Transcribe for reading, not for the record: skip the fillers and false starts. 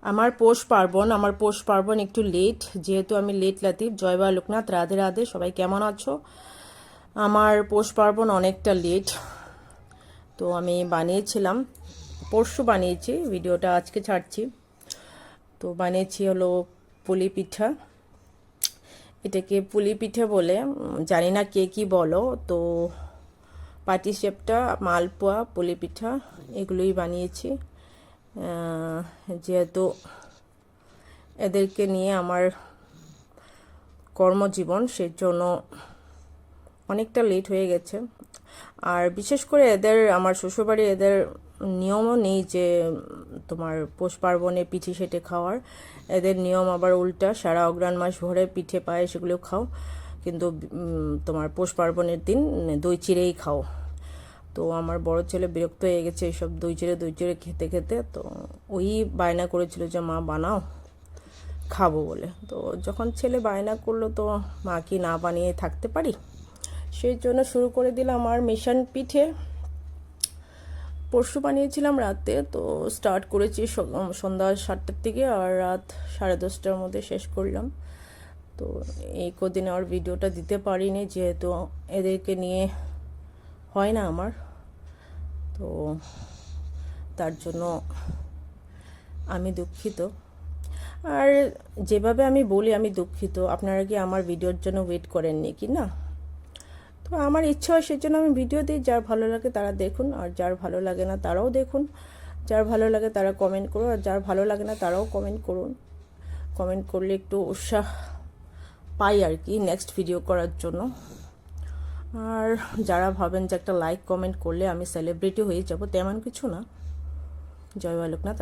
আমার পৌষ পার্বণ একটু লেট, যেহেতু আমি লেট লাতিফ। জয় বা লোকনাথ, রাধে রাধে। সবাই কেমন আছো? আমার পৌষ পার্বণ অনেকটা লেট, তো আমি বানিয়েছিলাম, পরশু বানিয়েছি, ভিডিওটা আজকে ছাড়ছি। তো বানিয়েছি হলো পুলি পিঠা। এটাকে পুলি পিঠা বলে, জানি না কে কি বলো। তো পাটিসাপটা, মালপোয়া, পুলি পিঠা এগুলোই বানিয়েছি। যেহেতু এদেরকে নিয়ে আমার কর্মজীবন, সেজন্য অনেকটা লেট হয়ে গেছে। আর বিশেষ করে আমার শ্বশুরবাড়ি এদের নিয়মও নেই যে তোমার পৌষ পার্বণে পিঠে সেটে খাওয়ার। এদের নিয়ম আবার উল্টা, সারা অগ্রাণ মাস ভরে পিঠে পায় সেগুলো খাও, কিন্তু তোমার পৌষ পার্বণের দিন দই চিড়েই খাও। তো আমার বড় ছেলে বিরক্ত হয়ে গেছে এইসব দই চিড়ে খেতে খেতে। তো ওই বায়না করেছিল যে মা বানাও, খাবো বলে। তো যখন ছেলে বায়না করলো, তো মা কি না বানিয়ে থাকতে পারি? সেই জন্য শুরু করে দিলাম। আর মেশান পিঠে পরশু বানিয়েছিলাম রাতে, তো স্টার্ট করেছি সন্ধ্যা 7টার থেকে, আর রাত 10:30টার মধ্যে শেষ করলাম। তো এই কদিন আর ভিডিওটা দিতে পারিনি, যেহেতু এদেরকে নিয়ে হয় না আমার, তো তার জন্য আমি দুঃখিত। আর যেভাবে আমি বলি আমি দুঃখিত, আপনারা কি আমার ভিডিওর জন্য ওয়েট করেননি কি না? তো আমার ইচ্ছা হয় সেজন্য আমি ভিডিও দিই। যার ভালো লাগে তারা দেখুন, আর যার ভালো লাগে না তারাও দেখুন। যার ভালো লাগে তারা কমেন্ট করুন, আর যার ভালো লাগে না তারাও কমেন্ট করুন। কমেন্ট করলে একটু উৎসাহ পাই আর কি নেক্সট ভিডিও করার জন্য। আর যারা ভাবেন যে একটা লাইক কমেন্ট করলে আমি সেলিব্রিটি হয়ে যাব, তেমন কিছু না। জয় বালকনাথ।